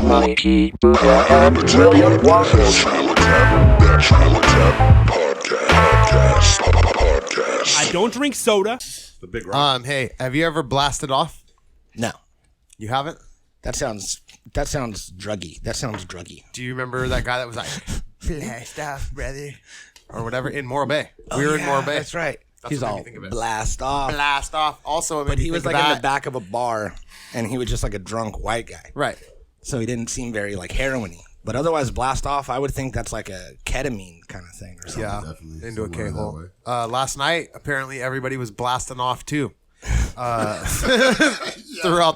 Mikey, Buddha, and William Waffles. I don't drink soda. The big rock. Hey, have you ever blasted off? No, You haven't? that sounds druggy. That sounds druggy. Do you remember that guy that was like, blast off, brother? Or whatever, in Morro Bay. We were in Morro Bay. That's right. He's what made all me think of it. blast off. Blast off. Also, it made But me he was think like of in that. the back of a bar, and he was just like a drunk white guy. Right. So he didn't seem very like heroin-y. But otherwise, blast off, I would think that's like a ketamine kind of thing or something. Yeah, Definitely. into a Somewhere K-hole. that way. Last night, apparently, everybody was blasting off, too. Throughout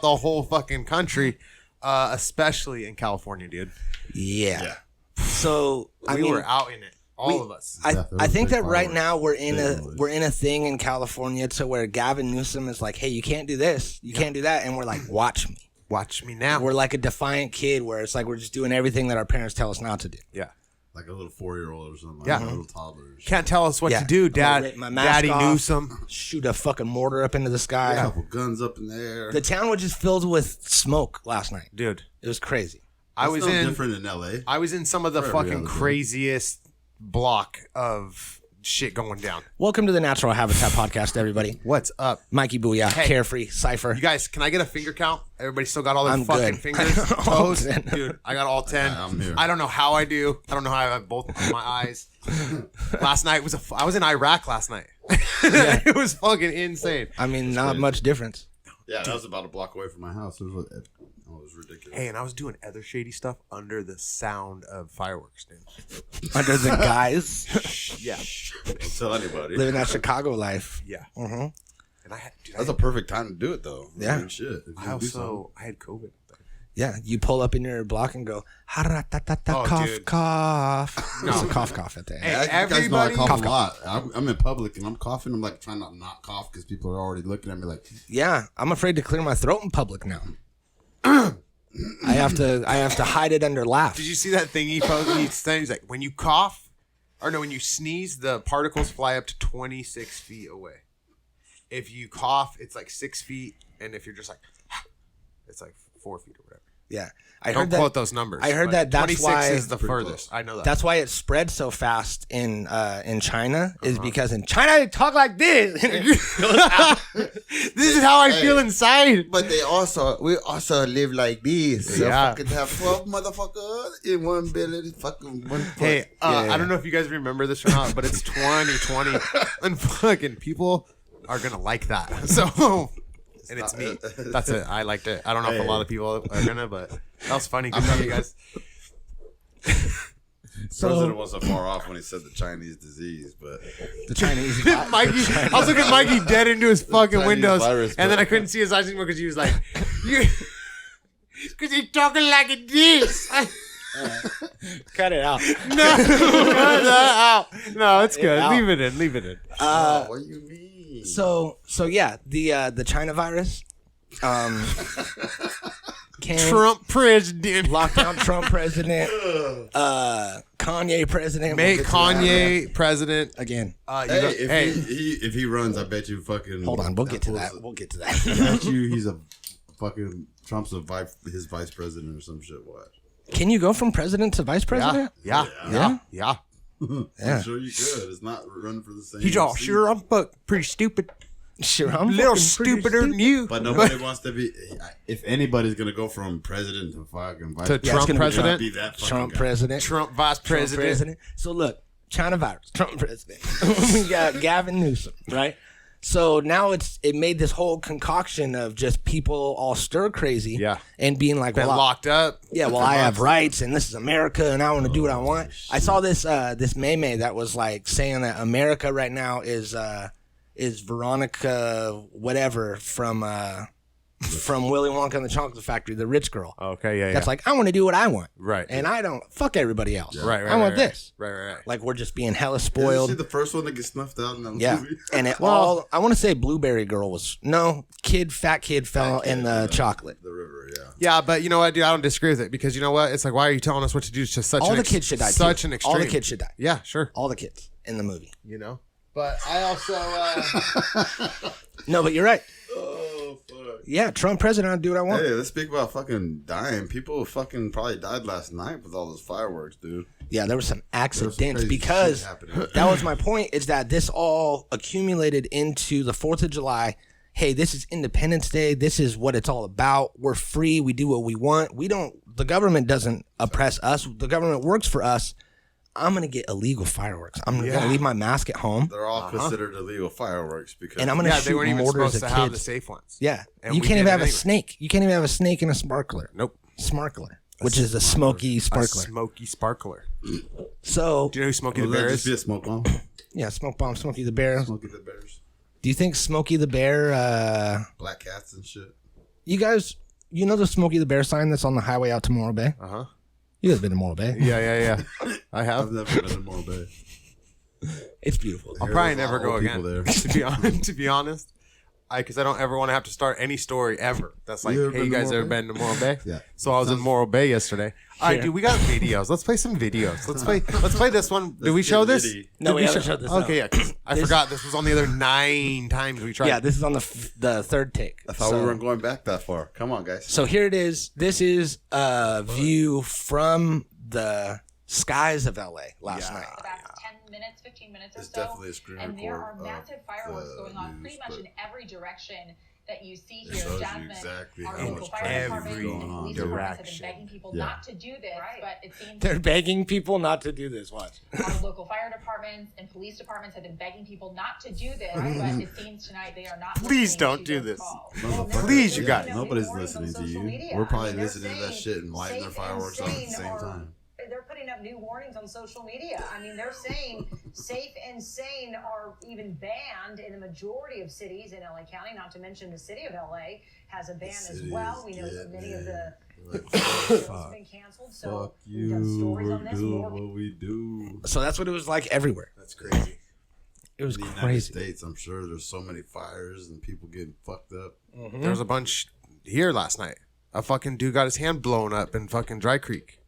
the whole fucking country, especially in California, dude. Yeah. So I We mean, were out in it, all of us. I think that right fireworks. now we're in Big a thing in California to where Gavin Newsom is like, hey, you can't do this, you can't do that, and we're like, watch me. Watch me now. We're like a defiant kid where it's like we're just doing everything that our parents tell us not to do. Yeah. Like a little 4-year-old or something. Yeah. Like a little toddler. or Can't tell us what Yeah. to do, I'm gonna Dad. rip my mask Daddy off. Newsom. Shoot a fucking mortar up into the sky. something. A couple guns up in the air. The town was just filled with smoke last night. Dude, It was crazy. I It's was no in different in L.A. I was in some of the For every fucking other day. craziest block of shit going down. Welcome to the Natural Habitat Podcast, everybody. What's up? Mikey Booyah, Hey. Carefree, Cypher. You guys, can I get a finger count? Everybody still got all their I'm fucking good. fingers, I got all toes? 10. Dude, I got all 10. I'm here. I don't know how I do. I don't know how I have both of my eyes. Last night I was in Iraq last night. It was fucking insane. I mean, not much difference. Yeah, that was about a block away from my house. It was ridiculous. Hey, and I was doing other shady stuff under the sound of fireworks, dude. Under the guys Yeah. Don't tell anybody. living that Chicago life. Yeah. Mm-hmm. And I had, dude, That's a perfect time to do it, though. Yeah. I mean, shit. If you I do also, I had COVID. Yeah, you pull up in your block and go, ha-ra-ta-ta-ta, Oh, cough, dude. cough. No. It's a cough at the end. Hey, something. You guys know I everybody, cough a lot. I'm in public and I'm coughing. I'm like trying to not cough because people are already looking at me like, Yeah, I'm afraid to clear my throat in public now. I have to hide it under laughs. did you see that thing he posted? He's like, when you cough, or no, when you sneeze, the particles fly up to 26 feet away. If you cough, it's like 6 feet, and if you're just like, it's like 4 feet or whatever. Yeah, I Don't heard that. quote those numbers. I heard but that that's 26 why- is the Pretty furthest. close. I know that. That's why it spread so fast in China is because in China they talk like this. This is how I feel inside. But we also live like this. So Yeah. fucking have 12 motherfuckers in one building. Fucking one foot. Hey, Yeah. I don't know if you guys remember this or not, but it's 2020, and fucking people are gonna like that. So, and it's me. That's it. I liked it. I don't know if a lot of people are gonna, but that was funny. Good job, you guys. President wasn't far off when he said the Chinese disease, but The Chinese. Mikey, I was looking at Mikey dead into his fucking Chinese windows, virus, and then bro. I couldn't see his eyes anymore because he was like, because he's talking like this. Cut it out. No, it's good. out. Leave it in. Leave it in. what do you mean? So yeah, the China virus, came, Trump president. lockdown, Trump president, Kanye president. Make We'll get to that. Kanye president. Again. Hey, if he runs, I bet you fucking. Hold on, we'll get to that. We'll get to that. I bet you he's a fucking Trump's his vice president or some shit. What? Can you go from president to vice Yeah, president? yeah, Yeah? yeah. Yeah. I'm sure you could. It's not running for the same. He's all seat. sure I'm pretty stupid. Sure, I'm A little fucking pretty stupider than stupid. you. But nobody wants to be. If anybody's gonna go from president to fucking vice To president, Yeah, it's Trump gonna be president? be that fucking Trump guy. president. Trump vice Trump president. president. So look, China virus, Trump president. We got Gavin Newsom, right? So now it made this whole concoction of just people all stir crazy, Yeah. and being like, Been well, locked up. yeah, well, I have rights, and this is America, and I want to do what I want. I saw this this meme that was like saying that America right now is Veronica whatever from Willy Wonka and the Chocolate Factory, the rich girl. Okay, yeah, yeah. That's like, I want to do what I want, Right. and I don't fuck everybody else. right, right. I want right, this. Right. Like we're just being hella Did you spoiled. see the first one that gets snuffed out in that Yeah, movie? and it all. I want to say Blueberry Girl was fat kid fell in the chocolate. The river, yeah. Yeah, but you know what, dude? I don't disagree with it because you know what? It's like, why are you telling us what to do? It's just such All an the kids should die. Such too. an extreme. All the kids should die. Yeah, sure. All the kids in the movie. You know. But I also. No, but you're right. Oh fuck. Yeah, Trump president, I'll do what I want. Hey, let's speak about fucking dying. People fucking probably died last night with all those fireworks, dude. Yeah, there were some accidents crazy because shit happening. that was my point, is that this all accumulated into the 4th of July. Hey, this is Independence Day. This is what it's all about. We're free. We do what we want. The government doesn't oppress us. The government works for us. I'm going to get illegal fireworks. I'm going to leave my mask at home. They're all considered illegal fireworks because And I'm going to shoot they weren't even mortars supposed at to have the kids. safe ones. Yeah. And You we can't did even it have a anyway. snake. You can't even have a snake and a sparkler. Nope. Sparkler, which is a smoky A sparkler. smoky sparkler. So, Do you know who Smokey the Will that Bear just is? be a smoke bomb? yeah, smoke bomb, Smokey the Bear. Smokey the Bears, Do you think Smokey the Bear, black cats and shit. you guys, you know the Smokey the Bear sign that's on the highway out to Morro Bay? Uh-huh. You guys been to Morro Bay? Yeah. I I've have. never been in Morro Bay. It's beautiful. I'll Hear probably there's a never lot go of again. people there. To be honest, because I don't ever want to have to start any story ever. That's like, You ever hey, been you to guys Morro ever Bay? been to Morro Bay? Yeah. So I was in Morro Bay yesterday. All right, dude, we got videos. Let's play some videos. Let's play this one. Did we get show this? litty. No, Did we haven't showed this, no. Okay, yeah. 'Cause I forgot this was on the other 9 times we tried. Yeah, this is on the third take. I thought we weren't going back that far. Come on, guys. So here it is. This is a view from the skies of LA last night. About 10 minutes, 15 minutes or It's so. definitely a screen and there record are massive of fireworks the going on news, pretty much but in every direction that you see it here. shows you Jasmine, exactly our how local much fire traffic department is going and on. police departments have been Direction. begging people Yeah. not to do this, but it seems They're begging people not to do this. Watch. our local fire departments and police departments have been begging people not to do this, but it seems tonight they are not. Please listening don't to do those this. calls. Motherfucker. Please, you Yeah, guys. Nobody's listening to you. We're probably listening to that shit and lighting their fireworks off at the same time. They're putting up new warnings on social media. I mean, they're saying safe and sane are even banned in the majority of cities in LA County, not to mention the city of LA has a ban as well. We know that many of the shows have been canceled. So Fuck we've done you. stories We're on this. doing More what we do. So that's what it was like everywhere. That's crazy. It was In the United crazy. States, I'm sure there's so many fires and people getting fucked up. There was a bunch here last night. A fucking dude got his hand blown up in fucking Dry Creek.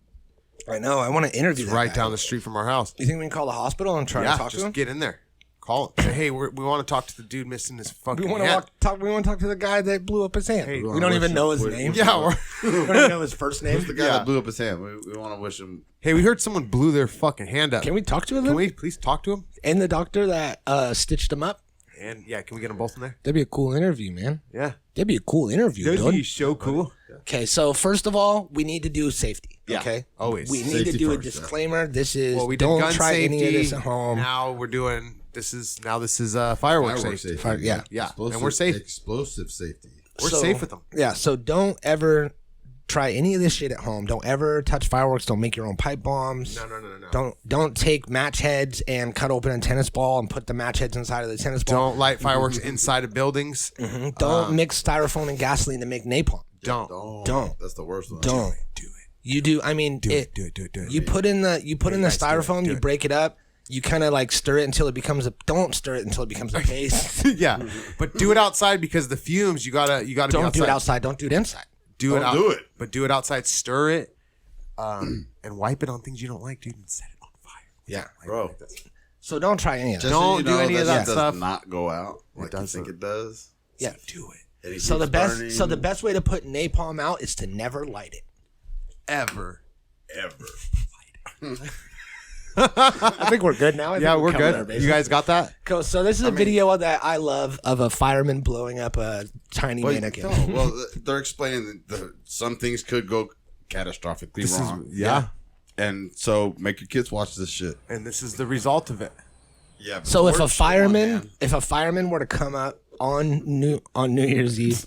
I know. I want to interview that Right guy. down the street from our house. You think we can call the hospital and try Yeah, to talk to just him? get in there. Call him. Say, hey, we want to talk to the dude missing his fucking We want to hand. talk. We want to talk to the guy that blew up his hand. Hey, we don't even know his name. Yeah, we don't even know his first name. Who's the guy Yeah. that blew up his hand? We want to wish him. hey, we heard someone blew their fucking hand up. Can we talk to him? Can we please talk to him? And the doctor that stitched him up. And yeah, can we get them both in there? That'd be a cool interview, man. Yeah. That'd be a cool interview, That'd be dude. so cool. Okay, so first of all, we need to do safety. Yeah, Okay, always. We need Safety to do a first, yeah. disclaimer. This is Well, we did don't gun try safety. any of this at home. Now we're doing this is firework Firework safety. safety. Yeah. Yeah, Explosive, and we're safe. Explosive safety. We're So- safe with them. Yeah, so don't ever try any of this shit at home. Don't ever touch fireworks. Don't make your own pipe bombs. No. Don't take match heads and cut open a tennis ball and put the match heads inside of the tennis ball. Don't light fireworks inside of buildings. Don't mix styrofoam and gasoline to make napalm. Don't. That's the worst one. Don't. Do it. You do. I mean, Do it. Do it. You put in the guys, do it, styrofoam. do You it. break it up. You kind of like stir it until it becomes a. Don't stir it until it becomes a paste. Yeah, but do it outside because the fumes. You gotta be Don't outside. do it outside. Don't do it inside. Do it Don't out. do it. But do it outside. Stir it, and wipe it on things you don't like, dude, and set it on fire. Yeah, Bro. So don't try any of that. Just Don't so you do know, any of that shit stuff. Does not go out like you doesn't. think it does. Yeah. Do it. And it So the keeps best. burning So the best way to put napalm out is to never light it. Ever. ever. I think we're good now. I Yeah, think we're covered our good. bases. You guys got that? Cool. So this is a video that I love of a fireman blowing up a tiny Well, mannequin. no, well, they're explaining that some things could go catastrophically wrong. Yeah. And so make your kids watch this shit. And this is the result of it. Yeah. but So if the a worst shit, come on, man. fireman were to come up on New Year's Eve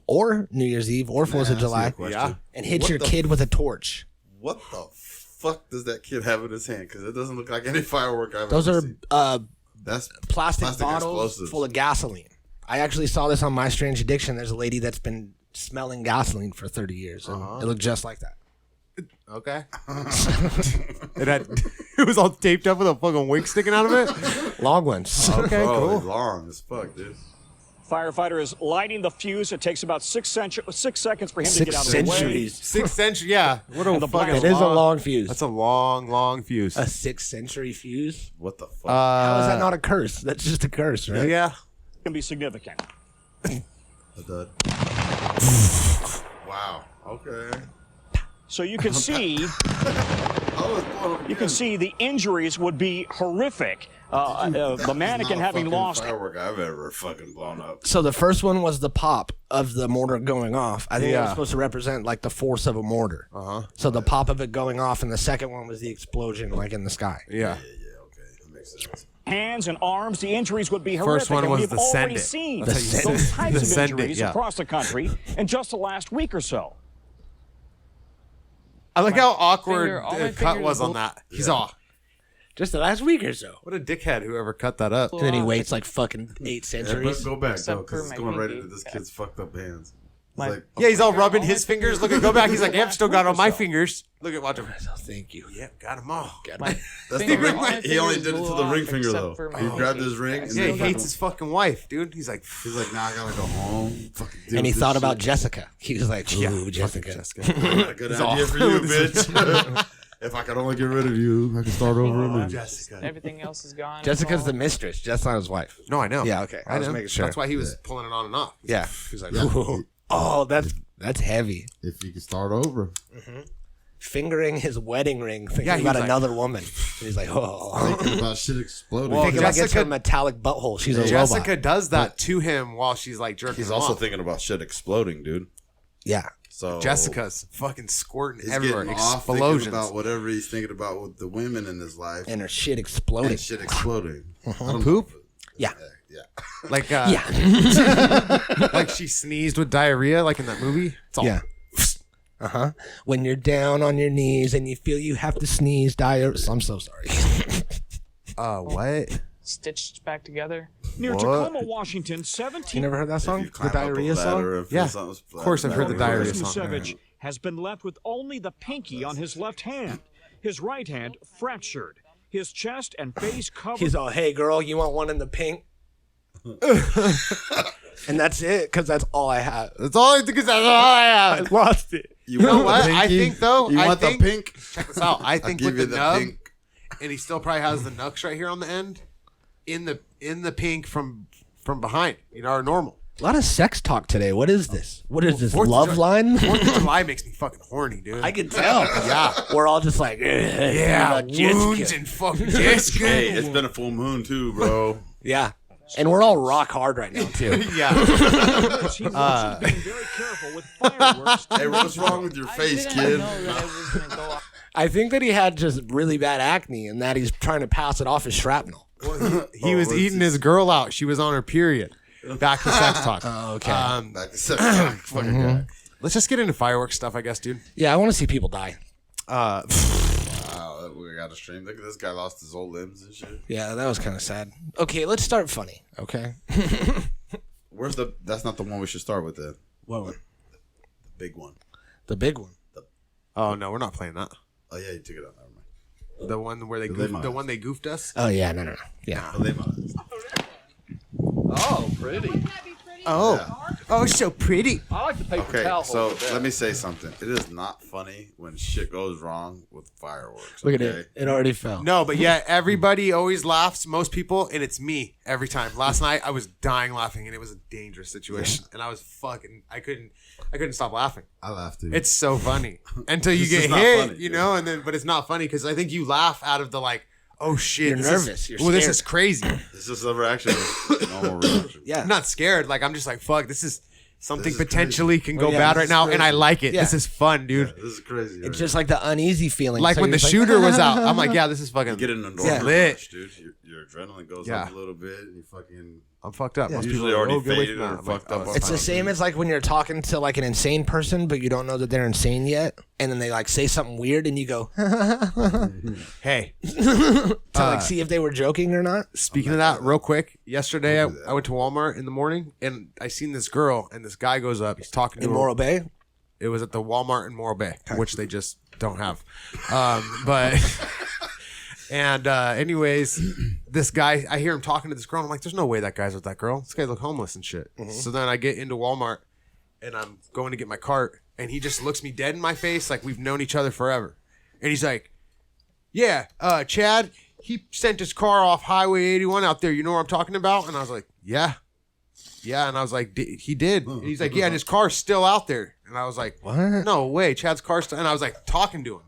or New Year's Eve or 4th of Ask you a July question. Yeah. and hit What your the kid with a torch, What the fuck does that kid have in his hand? Because it doesn't look like any firework I've those ever are seen. That's plastic bottles explosives. full of gasoline. I actually saw this on My Strange Addiction. There's a lady that's been smelling gasoline for 30 years. And it looked just like that. Okay. It was all taped up with a fucking wig sticking out of it. Long ones. Okay, Bro, cool. it's long as fuck, dude. Firefighter is lighting the fuse. It takes about 6 seconds for him to 6 get out of the way. centuries. 6th century. Yeah. What a And the fucking. blast- It is a long fuse. That's a long fuse. A 6th century fuse? What the fuck? How is that not a curse? That's just a curse, right? Yeah. Can be significant. A dud. Wow. Okay. So you can see, the injuries would be horrific. The mannequin having lost. Firework I've ever fucking blown up. So the first one was the pop of the mortar going off. I think it was supposed to represent like the force of a mortar. So the pop of it going off, and the second one was the explosion, like in the sky. Yeah. Okay, that makes sense. Hands and arms, the injuries would be horrific. First one was we've already it. seen That's how you those say it. types of Send it, injuries yeah. across the country in just the last week or so. I like how awkward all my the cut fingers was are on that. He's all, Just the last week or so. what a dickhead whoever cut that up. And then he waits like fucking 8 Yeah, but centuries. go back, though, Except because for it's my going right pinky. into this kid's fucked up hands. It's My- like, Yeah, he's all rubbing all his my fingers. Look at, go back. He's like, I've still got all my fingers. Look at, watch him. Oh, thank you. Yeah, got them all. My that's the finger- ring. all my He only fingers did it to blew the off ring finger, except though. for my He grabbed pinky. his ring, and Yeah, then he hates his fucking wife, dude. He's like, now I gotta go home. Fucking deal And he with thought this about shit. Jessica. He was like, ooh, Jessica. A good idea for you, bitch. If I could only get rid of you, I could start over again. Jessica. Everything else is gone. Jessica's It's the all- mistress. Jess not his wife. No, I know. Yeah, okay. I was know. making sure. That's why he was pulling it on and off. Yeah. He's like, Ooh. Oh, that's heavy. If you could start over. Fingering his wedding ring, thinking Yeah, he about was like- another woman. And he's like, oh. Thinking about shit exploding. Thinking like it's Jessica- her metallic butthole. She's a Jessica robot. does that to him while she's like jerking He's him also off. thinking about shit exploding, dude. Yeah. So Jessica's fucking squirting he's everywhere. getting off thinking Explosions. about whatever he's thinking about with the women in his life And her shit exploding. and shit exploding. I don't Poop? know. Yeah. Yeah. Like, Yeah. like she sneezed with diarrhea, like in that movie. It's all, Yeah. When you're down on your knees and you feel you have to sneeze, I'm so sorry. What? stitched back together. Near What? Tacoma, Washington, 17. You never heard that If song? you The climb up a diarrhea ladder song? and feel Yeah. something's Of course I've heard the flat. diarrhea Chris song. Musevich has been left with only the pinky on his left hand. His right hand fractured. His chest and face covered. He's all, hey, girl, you want one in the pink? And that's it, because that's all I have. That's all I think is that's all I I have. lost it. You know want what? the I pinky? think, though, You I want think- the pink? Check this out. I think give with you the the nub, pink. and he still probably has the knucks right here on the end, in the pink from behind. You know, or normal. A lot of sex talk today. What is this? What is this? 4th of Love July- line? 4th of July makes me fucking horny, dude. I can tell. Yeah. We're all just like, Yeah, Jessica. wounds and fucking Jessica. Hey, it's been a full moon too, bro. Yeah. And we're all rock hard right now, too. Yeah. He was being very careful with fireworks. Hey, what's wrong with your face, didn't kid? know that it was gonna go off. I think that he had just really bad acne and that he's trying to pass it off as shrapnel. He was eating his girl out. She was on her period. Back to sex talk. Oh, okay. Back to sex talk. Fucking guy. Let's just get into fireworks stuff, I guess, dude. Yeah, I want to see people die. Wow, we got a stream. Look at this guy lost his whole limbs and shit. Yeah, that was kind of sad. Okay, let's start funny, okay? Where's the? That's not the one we should start with. Then What one? the big one. The big one. Oh no, we're not playing that. Oh yeah, you took it out. Never mind. The one where they Dilemma. the one they goofed us. Oh, yeah, no. Yeah. Oh, pretty. Oh, so pretty. I like the paper Okay, towel. so holder better. let me say something. It is not funny when shit goes wrong with fireworks. Look at okay? it. It already fell. No, but yeah, everybody always laughs. Most people, and it's me every time. Last night I was dying laughing, and it was a dangerous situation, and I was fucking. I couldn't stop laughing. I laughed too. It's so funny until you It's get just not hit, funny, you dude. know, and then but it's not funny because I think you laugh out of the like, oh shit, You're this is- nervous. You're well, this scared. is crazy. It's just a reaction. Normal reaction. Yeah. I'm not scared. Like I'm just like, fuck, this is something This is potentially can go Oh, yeah, bad this right is now, crazy. and I like it. Yeah. This is fun, dude. This is crazy. It's right? just like the uneasy feeling. Like So when you're the just shooter was out, I'm like, yeah, this is fucking. you get an endorphin Yeah. Lit. rush, dude. Your adrenaline goes Yeah. up a little bit, and you fucking. I'm fucked up. Most Usually people are already like, oh, get away faded from or that. I'm like, fucked up oh, on It's the fine. same as like when you're talking to like an insane person, but you don't know that they're insane yet, and then they like say something weird, and you go Hey, to like see if they were joking or not. speaking of that, real quick, yesterday I went to Walmart in the morning and I seen this girl and this guy goes up. He's talking to In her. Morro Bay, It was at the Walmart in Morro Bay, which they just don't have. But and anyways, this guy, I hear him talking to this girl. And I'm like, there's no way that guy's with that girl. This guy look homeless and shit. So then I get into Walmart and I'm going to get my cart, and he just looks me dead in my face like we've known each other forever. And he's like, yeah, Chad, he sent his car off Highway 81 out there. You know what I'm talking about? And I was like, yeah. Yeah, and I was like, he did. And he's like, yeah, and his car's still out there. And I was like, What? No way, Chad's car's still. And I was like talking to him.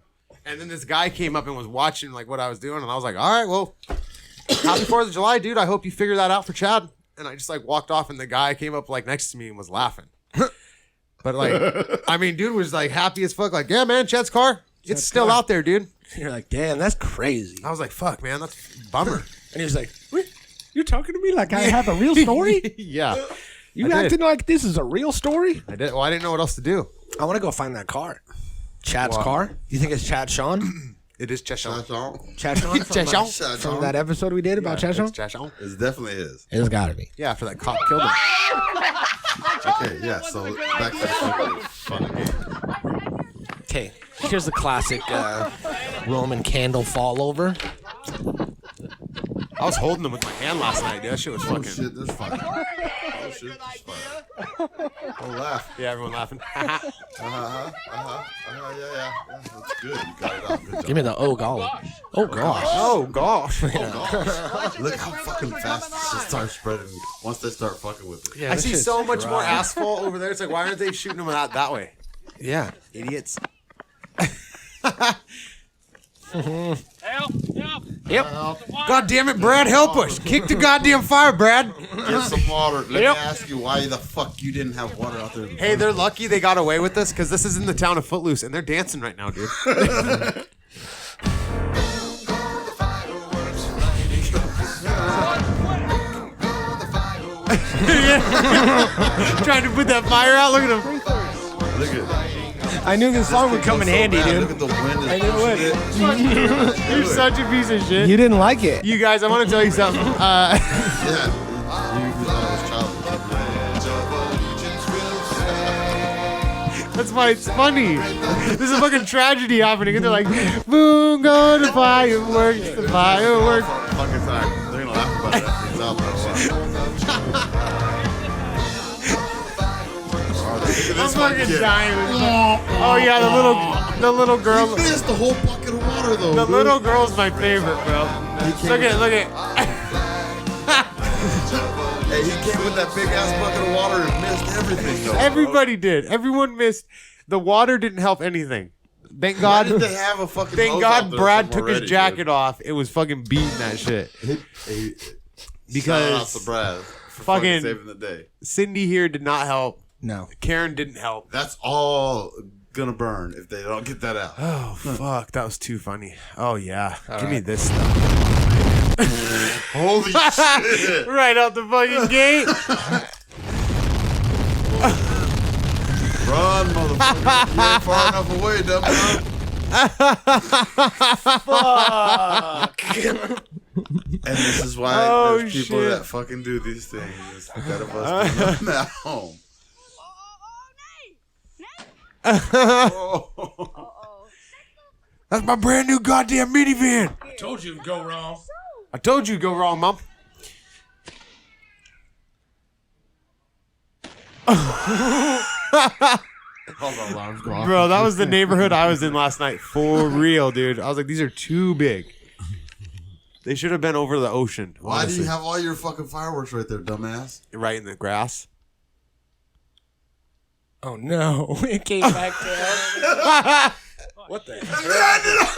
And then this guy came up and was watching like what I was doing. And I was like, all right, well, happy 4th of July, dude. I hope you figure that out for Chad. And I just like walked off and the guy came up like next to me and was laughing. But like, I mean, dude was like happy as fuck. Like, yeah, man, Chad's car, it's still out there, dude. You're like, damn, that's crazy. I was like, fuck, man, that's a bummer. And he was like, what? You're talking to me like I have a real story? Yeah. You acting like this is a real story? I did. Well, I didn't know what else to do. I want to go find that car. Chad's car? You think it's Chad Sean? It is Chad Sean. Chad Sean? From that episode we did about Chad Sean? It's Chad Sean. It definitely is. It's got to be. Yeah, after that cop killed him. Okay, yeah. So back to the fun game. Okay, here's the classic Roman candle fall over. I was holding them with my hand last night, dude. That shit was fucking. Oh shit, that's fine. Oh shit, that's fine. Don't laugh. Yeah, everyone laughing. Yeah. That's good. You got it out. Good job. Give me the oh gosh. Oh gosh. Oh gosh. Look how fucking fast this starts spreading once they start fucking with it. Yeah, I this see shit's so much dry. more asphalt over there. It's like, why aren't they shooting them out that way? Yeah. Idiots. Yep. God damn it, Brad, help us. Kick the goddamn fire, Brad. Get some water. Let me ask you why the fuck you didn't have water out there. Hey, they're lucky they got away with this because this is in the town of Footloose and they're dancing right now, dude. Trying to put that fire out. Look at him. Look at it. I knew this song would come in handy, Look dude. at the wind. I knew it would. You're such a piece of shit. You didn't like it. You guys, I want to tell you something. Yeah. You thought it was childish. That's why it's funny. There's a fucking tragedy happening, and they're like, "Boom, go to fireworks, the fireworks." Fucking time. They're gonna laugh about it after it's out there. I'm fucking dying. Oh yeah, the little girl. He missed the whole bucket of water though. The dude. little girl's my favorite, bro. Look at. Hey, he came with that big ass bucket of water and missed everything though. Everybody did. Everyone missed. The water didn't help anything. Thank God. Why did they have a fucking Thank hose God out there Brad somewhere took his ready, jacket dude? off. It was fucking beating that shit. Because shout out to Brad for fucking saving the day. Cindy here did not help. No. Karen didn't help. That's all gonna burn if they don't get that out. Oh fuck, that was too funny. Oh yeah, give me this stuff. Holy shit! Right out the fucking gate. Run, motherfucker! You ain't far enough away, dumb. And this is why there's people shit. that fucking do these things. Instead of us doing them at home. That's my brand new goddamn minivan. I told you to go wrong. I told you to go wrong, Mom. Hold on, alarms go off. Bro, that was the neighborhood I was in last night. For real, dude. I was like, these are too big. They should have been over the ocean. Why do honestly. you have all your fucking fireworks right there, dumbass? Right in the grass? Oh no. It came back down. What the hell?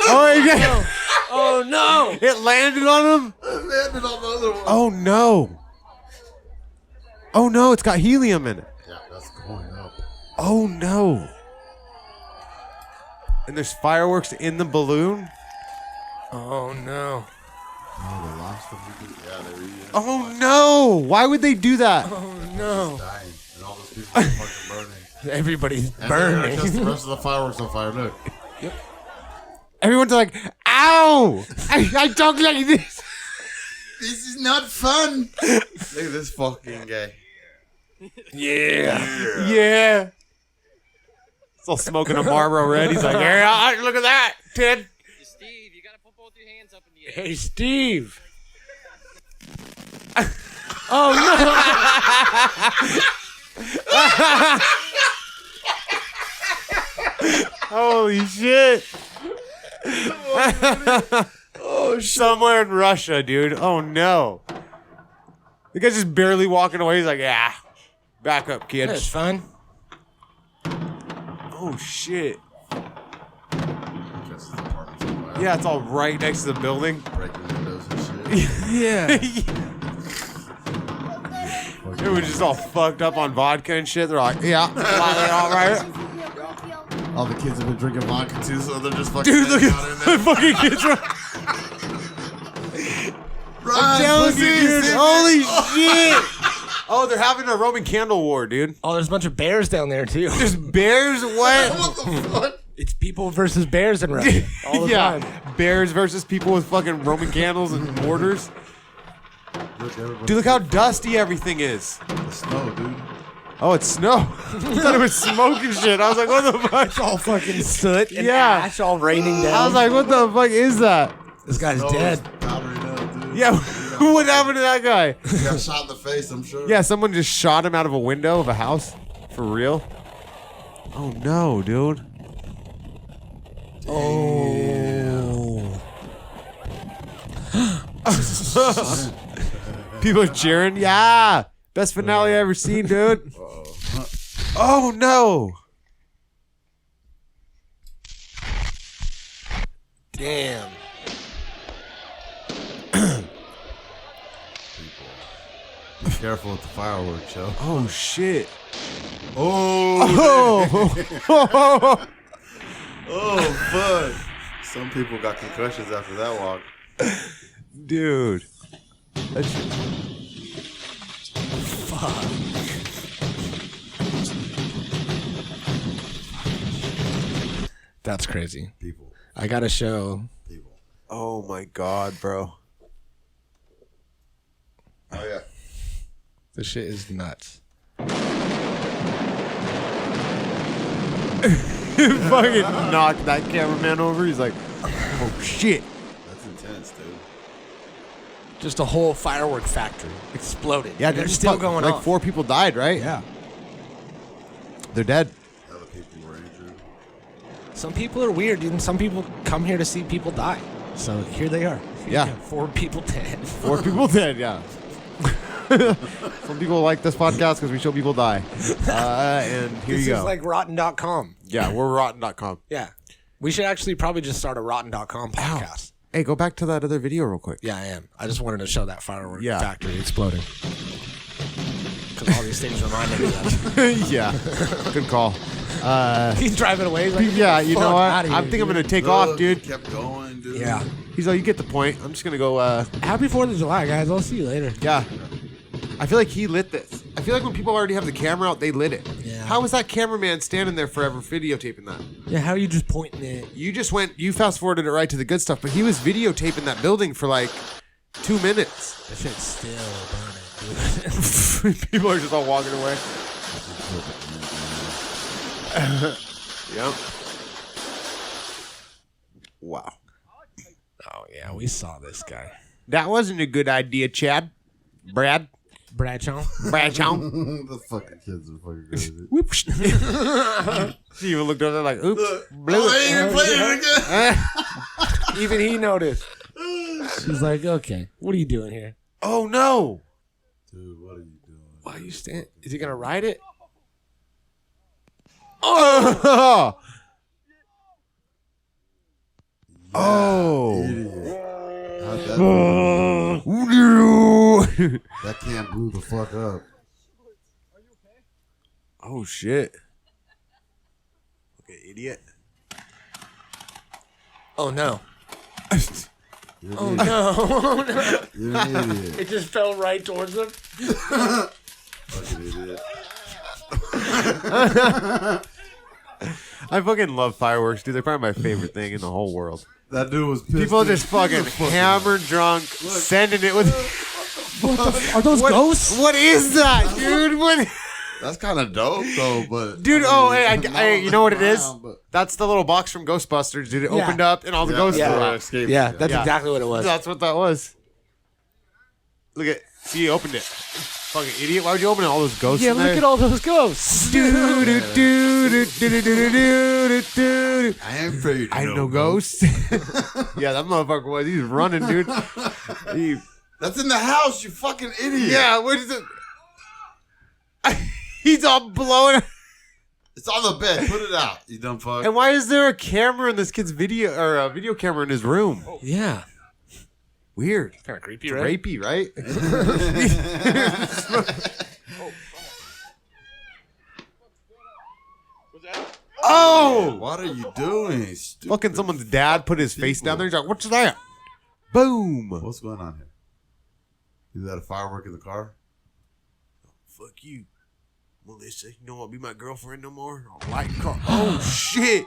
Oh, yeah. Oh no. It landed on him? It landed on the other one. Oh, no. Oh, no. It's got helium in it. Yeah, that's going up. Oh, no. And there's fireworks in the balloon? Oh no. Oh, they lost them. Yeah, they were eating. Oh, no. Why would they do that? Oh no. Dying. And all those people are fucking burning. Everybody's And burning. just the rest of the fireworks on fire. Look. Everyone's like, ow! I talk like this. This is not fun. Look at this fucking guy. Yeah. Yeah. It's all smoking a Marlboro Red. He's like, yeah, look at that, Ted. Steve, you gotta put both your hands up in the air. Hey Steve. Oh Holy shit. Oh, somewhere in Russia, dude. Oh, no. The guy's just barely walking away. He's like, yeah, back up, kid. That's fun. Oh, shit. Yeah, it's all right next to the building. Breaking windows and shit. Yeah. It was just all fucked up on vodka and shit. They're like, yeah, all right. All the kids have been drinking vodka too, so they're just fucking. Dude, look out at in the there. fucking kids. I'm telling you, dude. Holy shit. Oh, they're having a Roman candle war, dude. Oh, there's a bunch of bears down there too. There's bears? What? What the fuck? It's people versus bears in Russia all the Yeah, time. bears versus people with fucking Roman candles and mortars. Look, everybody- Dude, look how dusty everything is. The snow, dude. Oh, it's snow. I thought it was smoke and shit. I was like, what the fuck? It's all fucking soot and Yeah. ash all raining down. I was like, what the fuck is that? this guy's Snow dead. is powdering up, dude. Yeah, what happened to that guy? He got shot in the face, I'm sure. Yeah, someone just shot him out of a window of a house. For real? Oh no, dude. Oh. People are cheering. Yeah. Best finale I ever seen, dude. Oh no. Damn. Be careful with the fireworks show. Oh shit. Oh. Oh. Oh, fuck. Some people got concussions after that walk. Dude. That's That's crazy. People. I got to show. People. Oh my god, bro. Oh, yeah. This shit is nuts. Fucking knocked that cameraman over. He's like, oh shit. That's intense, dude. Just a whole firework factory exploded. Yeah, they're dude, still fuck, going like on. 4 people died, right? Yeah. They're dead. Other people were injured. Some people are weird, dude. And some people come here to see people die. So here they are. Yeah. 4 people dead. 4 people dead, yeah. Some people like this podcast because we show people die. And here This you is go. like rotten.com. Yeah, we're rotten.com. Yeah. We should actually probably just start a rotten.com podcast. Hey, go back to that other video real quick. Yeah, I am. I just wanted to show that firework Yeah. factory exploding. Because all these things reminded me of that. Yeah, good call. He's driving away. He's like, Yeah, you know "Fuck what? outta here, I think I'm dude." going to take off, dude. Kept going, dude. Yeah. He's like, you get the point. I'm just going to go, Happy 4th of July, guys. I'll see you later. yeah. I feel like he lit this. I feel like when people already have the camera out, they lit it. Yeah. How was that cameraman standing there forever videotaping that? Yeah, how are you just pointing it? You fast forwarded it right to the good stuff, but he was videotaping that building for like 2 minutes. That shit's still burning, dude. People are just all walking away. Yep. Wow. Oh, yeah, we saw this guy. That wasn't a good idea, Chad. Brad. Bradshaw. Bradshaw. The fucking kids are fucking crazy. Whoops. She even looked over there like, oops. Blew Oh, it. they ain't playing it again. Even he noticed. She's like, okay, what are you doing here? Oh, no. Dude, what are you doing? Why are you standing? Is he going to ride it? Oh. Oh. Idiot. How'd that That can blew the fuck up. Oh, shit. Okay, idiot. Oh, no. You're an Oh, idiot. no. Oh, no. You're an idiot. It just fell right towards him. Fucking idiot. I fucking love fireworks, dude. They're probably my favorite thing in the whole world. That dude was pissed. People dude. just fucking hammered drunk, sending it with. Are those ghosts? What is that, dude? What? That's kind of dope, though. But Dude, I mean, hey, you know what it is? around, but- That's the little box from Ghostbusters, dude. It Yeah. opened up and all the Yeah, ghosts yeah. were Escape. Yeah, that's Yeah. exactly what it was. That's what that was. Look at, see, he opened it. Fucking idiot! Why would you open it? All those ghosts. Yeah, in look there? at all those ghosts. I I ain't afraid. ain't no ghost. Yeah, that motherfucker was. He was running, dude. That's in the house, you fucking idiot. Yeah, what is it? He's all blowing. It's on the bed. Put it out, you dumb fuck. And why is there a camera in this kid's video, or a video camera in his room? Yeah. Weird. Kind of creepy, It's right? rapey, right? Oh! What are you doing? Stupid. Fucking someone's dad put his face down there. He's like, what's that? Boom. What's going on here? Is that a firework in the car? Fuck you. Melissa, you don't want to be my girlfriend no more? I'll light the car. Oh, shit.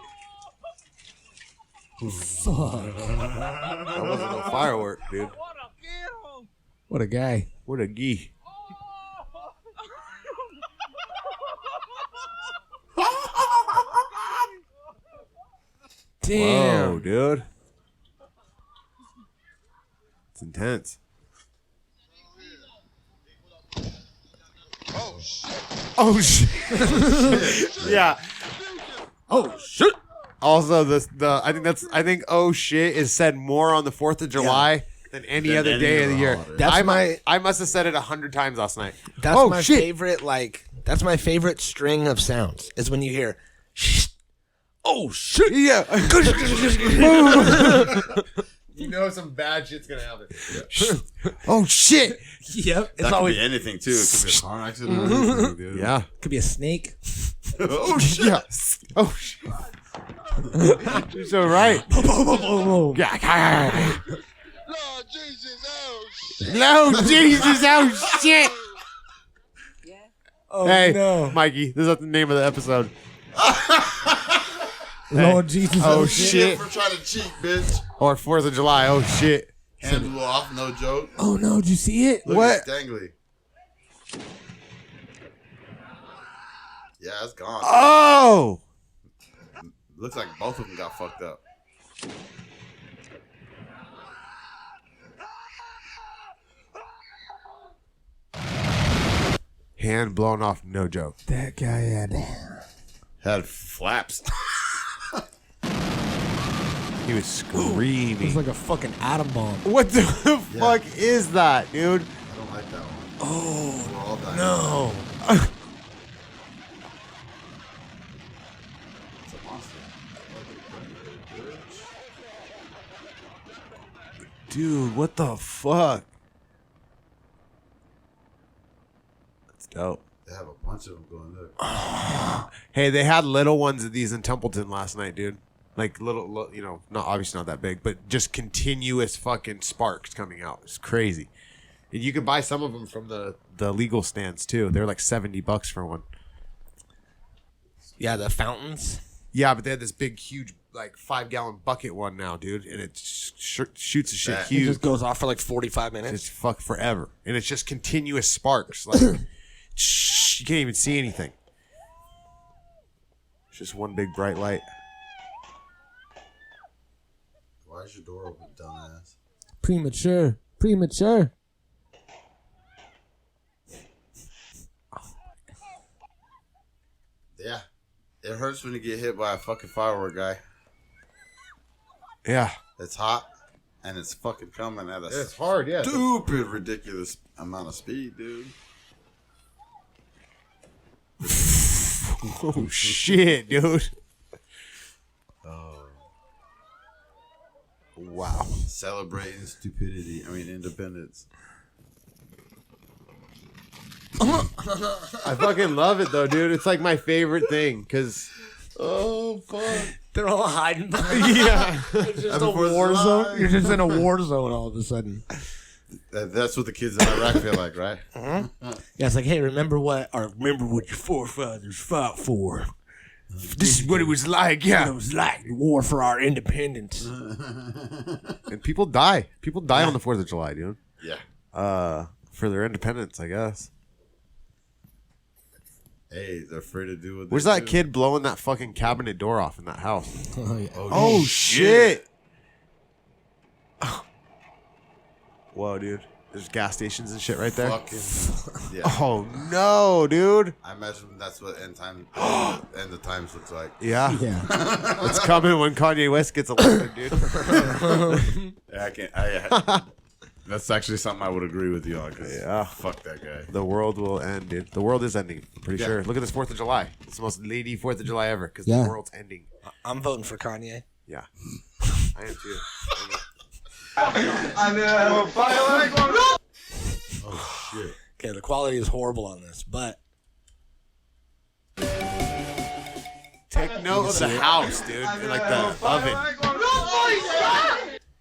Fuck. That wasn't no firework, dude. What a guy. What a gee. Damn. Whoa, dude. It's intense. Oh shit! Yeah. Oh shit! Also, I think oh shit is said more on the 4th of July than any Than other any day of the other year. holiday. I must have said it 100 times last night. That's oh my shit! favorite. That's my favorite string of sounds. Is when you hear, oh shit! Yeah. You know some bad shit's gonna happen. Yeah. Oh shit! Yep. That could be anything too. It could be a car accident. Or anything, dude. Yeah. Could be a snake. Oh shit! Yeah. Oh shit! You're so right. Yeah. Lord Jesus, oh shit. No, Jesus, oh shit! Oh Hey, no, Mikey, this is the name of the episode. Lord Jesus! Oh You shit! for trying to cheat, bitch. Or 4th of July. Oh shit! Hand blew off, no joke. Oh no, did you see it? Look, What? it's dangly. Yeah, it's gone. Oh! Looks like both of them got fucked up. Hand blown off, no joke. That guy Had flaps. He was screaming. like a fucking atom bomb. What the fuck is that, dude? I don't like that one. Oh, We're all dying. no. It's a monster. Dude, what the fuck? That's dope. They have a bunch of them going there. Hey, they had little ones of these in Templeton last night, dude. Like little, you know, not obviously not that big, but just continuous fucking sparks coming out. It's crazy. And you can buy some of them from the legal stands too. They're like $70 for one. Yeah, the fountains. Yeah, but they had this big, huge, like 5-gallon bucket one now, dude, and it shoots a shit That- It huge. just goes off for like 45 minutes. It's fuck forever, and it's just continuous sparks. Like you can't even see anything. It's just one big bright light. Why is your door open, dumbass? Premature. Yeah. It hurts when you get hit by a fucking firework guy. Yeah, It's hot and it's fucking coming at us. hard. Yeah, Stupid, ridiculous amount of speed, dude. oh shit, dude. Wow. Celebrating stupidity. I mean, independence. I fucking love it though, dude. It's like my favorite thing because. Oh fuck. They're all hiding. Yeah. It's just a Before the war zone. line. You're just in a war zone all of a sudden. That's what the kids in Iraq feel like, right? Yeah, it's like, hey, remember what your forefathers fought for. This is what it was like. What Yeah. it was like, the war for our independence. And people die. People die on the 4th of July, dude. Yeah. For their independence, I guess. Hey, they're afraid to do what Where's they that do. kid blowing that fucking cabinet door off in that house? Oh, yeah. Oh shit! Whoa, dude. There's gas stations and shit right there. Fucking, yeah. Oh no, dude. I imagine that's what end of times looks like. Yeah. Yeah. It's coming when Kanye West gets elected, dude. Yeah, I can't. That's actually something I would agree with you on. Yeah. Fuck that guy. The world will end. Dude. The world is ending. I'm pretty Yeah. sure. Look at this 4th of July. It's the most lady 4th of July ever because Yeah. the world's ending. I'm voting for Kanye. Yeah. I am too. Oh, shit. Okay, the quality is horrible on this, but Take note of the house, dude. Like the oven.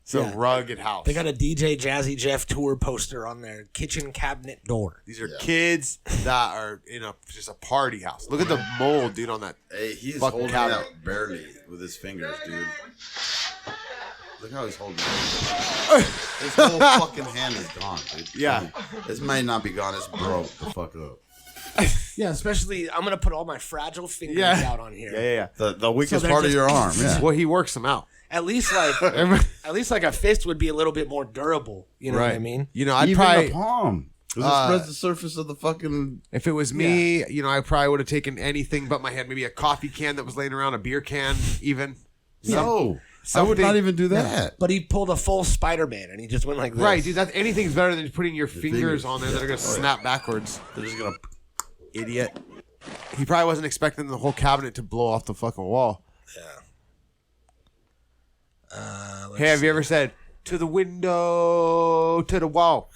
It's a rugged house. they got a DJ Jazzy Jeff tour poster on their kitchen cabinet door. These are kids that are in just a party house. Look at the mold, dude, on that. Hey, he's fucking holding cabinet. out barely with his fingers, dude. Look how he's holding it. His whole fucking hand is gone, dude. Yeah. This might not be gone. It's broke the fuck up. Yeah, especially I'm gonna put all my fragile fingers out on here. Yeah. The weakest they're part of just your arm, yeah. Well, he works them out. At least like a fist would be a little bit more durable. You know what I mean? You know, I'd Even probably the palm. Because it spreads the surface of the fucking... If it was me, you know, I probably would have taken anything but my hand. Maybe a coffee can that was laying around, a beer can, even. No. I would not even do that. But he pulled a full Spider-Man and he just went like this. Right, dude. That's anything's better than putting your fingers on there that are gonna snap backwards. They're just gonna... Idiot. He probably wasn't expecting the whole cabinet to blow off the fucking wall. Yeah. Hey, have you ever said to the window, to the wall,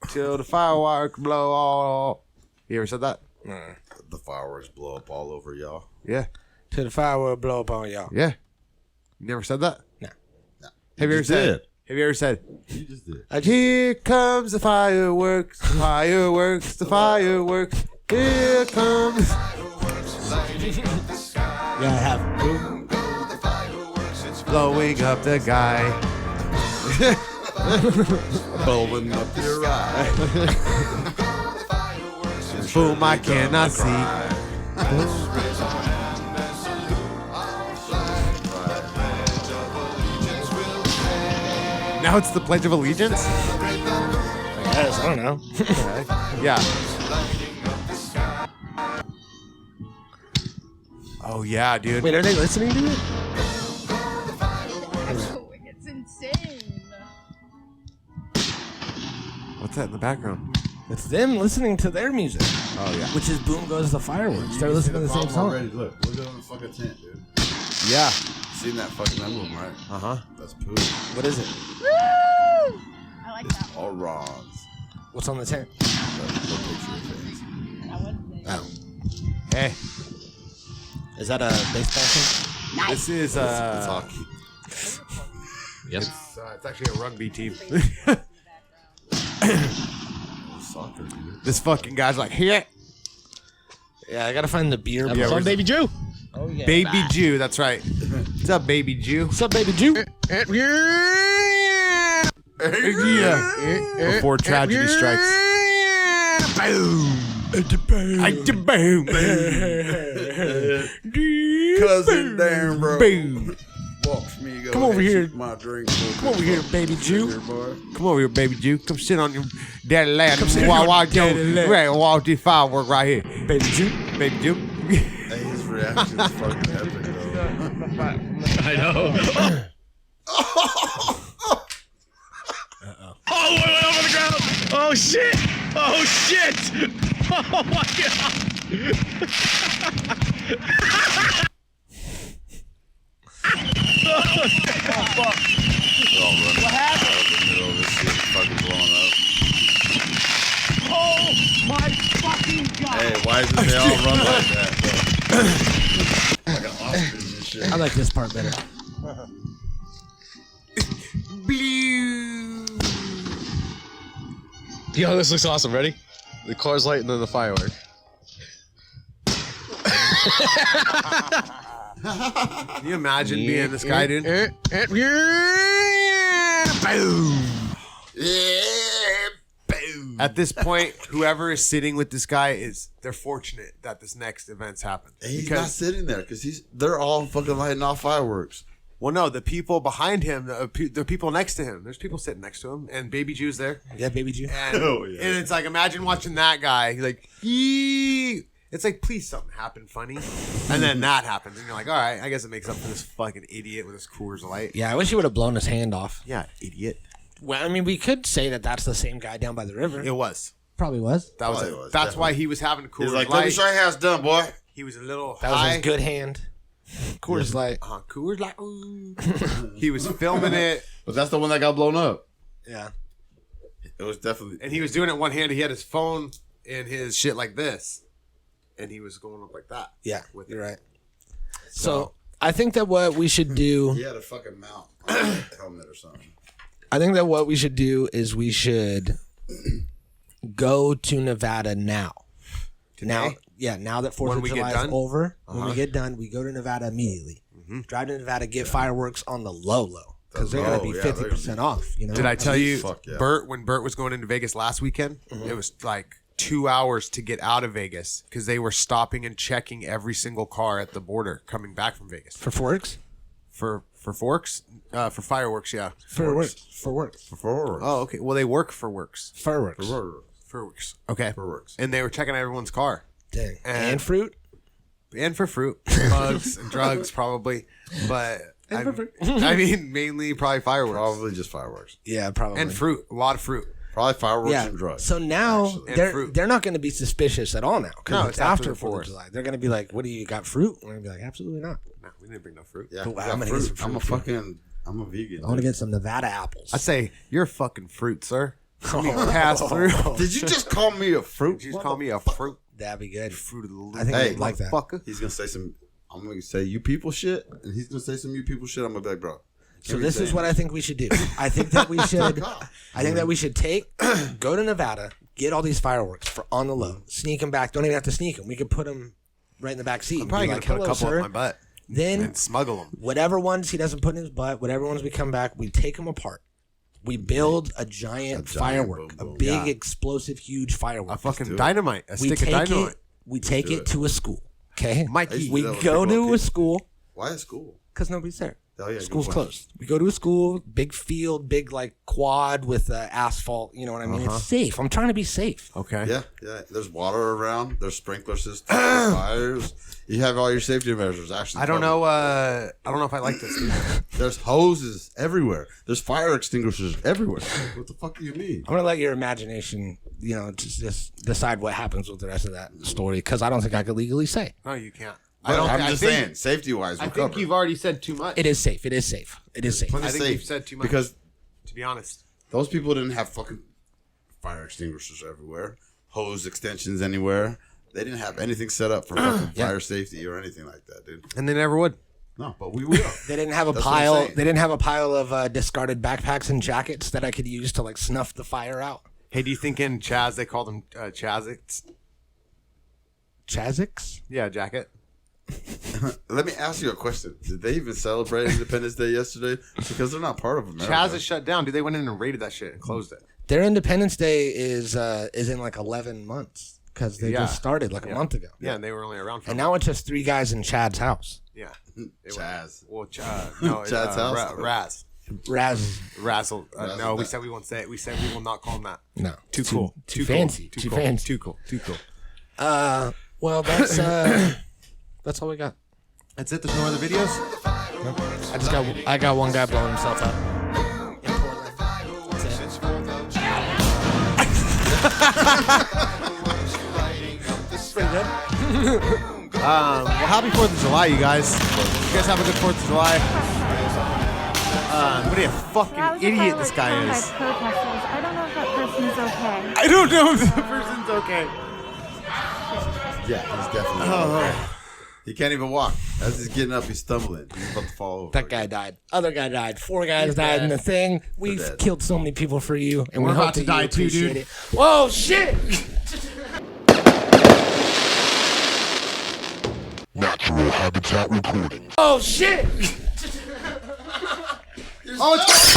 till the fireworks blow all? You ever said that? The fireworks blow up all over y'all. Yeah. To the firework blow up on y'all. Yeah. You never said that? No. Have you ever just said? did. Have you ever said? You just did. Here comes the fireworks, the fireworks, the fireworks. Here comes. Yeah, I have. Blowing up the guy. Blowing up your eye. Boom, I cannot see. Now it's the Pledge of Allegiance? I guess, I don't know. Yeah. Oh, yeah, dude. Wait, are they listening to it? It's insane. What's that in the background? It's them listening to their music. Oh, yeah. Which is Boom Goes the Fireworks. They're listening to the same song. Already. Look at the fucking tent, dude. Yeah. Seen that fucking emblem, right? Uh-huh. That's poo. What is it? Woo! I like that one. All wrongs. What's on the tent? The picture of things. That one. Oh. Hey, Is that a baseball team? this is, It's hockey. it's actually a rugby team. Soccer, dude. This fucking guy's like, here. Yeah, I gotta find the beer. Yeah, where's Baby Jew. Oh, yeah. Baby Jew, that's right. What's up, Baby Jew? What's up, baby Jew? Yeah. Before tragedy strikes. Boom. Boom. Cousin Darren, bro. Boom. Walks me, go Come over ahead, here. shoot my drink. Come over here, baby Jew. Come over here, Baby Jew. Come sit on your daddy lap. Come sit While on I daddy lap. Right, while the firework right here. Baby Jew. Baby Jew. Hey, his reaction is fucking epic, though. I know. Oh, went over the ground. Oh, shit. Oh, shit. Oh, my God. They're all running out of the middle of this shit, fucking blowing up. Oh, my fucking God. Hey, why isn't they all run like that, bro? Like an ostrich and shit. I like this part better. Blue. Yo, this looks awesome. Ready? The car's light and then the firework. Can you imagine being this guy, dude? Boom. Yeah, boom. At this point, whoever is sitting with this guy they're fortunate that this next event's happened. He's not sitting there because they're all fucking lighting off fireworks. Well, no, the people behind him, the people next to him. There's people sitting next to him, and Baby Jew's there. Yeah, baby Jew. And, Oh, yeah. and it's like, imagine watching that guy. Like, it's like, please something happen funny. And then that happens, and you're like, all right, I guess it makes up for this fucking idiot with his Coors Light. Yeah, I wish he would have blown his hand off. Yeah, idiot. Well, I mean, we could say that that's the same guy down by the river. It was. Probably was. That was. Probably was, That's why definitely. he was having Coors He's like, Light. let me show you how it's done, boy. He was a little That was high. his good hand. Coors Light. Coors Light. Ooh. He was filming it. But that's the one that got blown up. Yeah. It was definitely. And he was doing it one hand. He had his phone and his shit like this. And he was going up like that. Yeah, With you're right. So I think that what we should do. He had a fucking mount on his helmet or something. I think that what we should do is we should go to Nevada now. Now that 4th When of we get July is done? over, when we get done, we go to Nevada immediately. Drive to Nevada, get fireworks on the low, because they're going to be 50% off. You know? Did I tell you, Fuck yeah. when Bert was going into Vegas last weekend, it was like 2 hours to get out of Vegas because they were stopping and checking every single car at the border coming back from Vegas. For Forks? For Forks? For fireworks, yeah. For works. Oh, okay. Well, they work for Works. Fireworks. Fireworks. Okay. Fireworks. And they were checking everyone's car. Dang. And fruit? And for fruit. Bugs and drugs, probably. But I mean, mainly probably fireworks. Probably just fireworks. Yeah, probably. And fruit. A lot of fruit. Probably fireworks Yeah. and drugs. So now actually. they're not going to be suspicious at all now. No, it's it's after after the 4th of Fourth. July. They're going to be like, "What do you got? Fruit?" We're going to be like, "Absolutely not." No, we didn't bring no fruit. Yeah, Well, we I'm got gonna fruit. get some I'm a vegan. I want to get some Nevada apples. I say, you're a fucking fruit, sir. Let me pass through. Did you just call me a fruit? Did you just call me a fruit? That'd be good. Fruit of the loom. I think Hey, they'd like that. Fucker. He's gonna say some. I'm gonna say you people shit, and he's gonna say some you people shit. I'm gonna be like, bro. So this is what I think we should do. I think that we should. I think that we should go to Nevada, get all these fireworks for on the low, sneak them back. Don't even have to sneak them. We could put them right in the back seat. I'm probably going going to to put a couple in my butt Then and smuggle them. whatever ones he doesn't put in his butt, whatever ones we come back, we take them apart. We build a giant firework, boom, boom. a big, explosive, huge firework. A fucking dynamite. A we stick of take dynamite. it. We take it to a school. Okay, Mikey. we that with go people to at a school Why is school? because nobody's there. Oh, yeah, good School's point. closed. We go to a school, big field, big like quad with asphalt. You know what I mean? It's safe. I'm trying to be safe. Okay. Yeah. There's water around. There's sprinkler systems, fires. You have all your safety measures. Actually, I don't know. I don't know if I like this. Dude. There's hoses everywhere. There's fire extinguishers everywhere. What the fuck do you mean? I'm gonna let your imagination, just decide what happens with the rest of that story because I don't think I could legally say. No, you can't. I'm just saying, safety wise, I think you've already said too much. It is safe. It is safe. It is safe. I think you've said too much. Because to be honest, those people didn't have fucking fire extinguishers everywhere, hose extensions anywhere. They didn't have anything set up for fucking fire safety or anything like that, dude. and they never would. No, but we will. They didn't have a That's what I'm pile. saying. They didn't have a pile of discarded backpacks and jackets that I could use to like snuff the fire out. Hey, do you think in Chaz they call them Chazics? Chazics? Yeah, jacket. Let me ask you a question. Did they even celebrate Independence Day yesterday? Because they're not part of America. Chaz is shut down, dude. They went in and raided that shit and closed it. Their Independence Day is in like 11 months because they just started like a month ago. Yeah, and they were only around for And now it's just 3 guys in Chad's house. Yeah. Chaz. Well, no, it's, Chad's house? Raz. Razzle. No, we said we won't say it. We said we will not call him that. No. Too cool. Too fancy. Too cool. fancy. Too cool. Too cool. Well, that's all we got. That's it. There's no other videos. I got one guy blowing himself up. In Portland. That's it. Pretty good. Well, happy 4th of July, you guys. You guys have a good 4th of July. What a fucking idiot this guy is. I don't know if that person's okay. I don't know if the person's okay. Yeah, he's definitely. He can't even walk. As he's getting up, he's stumbling. He's about to fall over. That guy died. Other guy died. 4 guys died in the thing. We've dead. killed so many people for you, and We're we about hope to that die you too, appreciate dude. it. Whoa, shit! Natural habitat recording. Oh shit! Oh, it's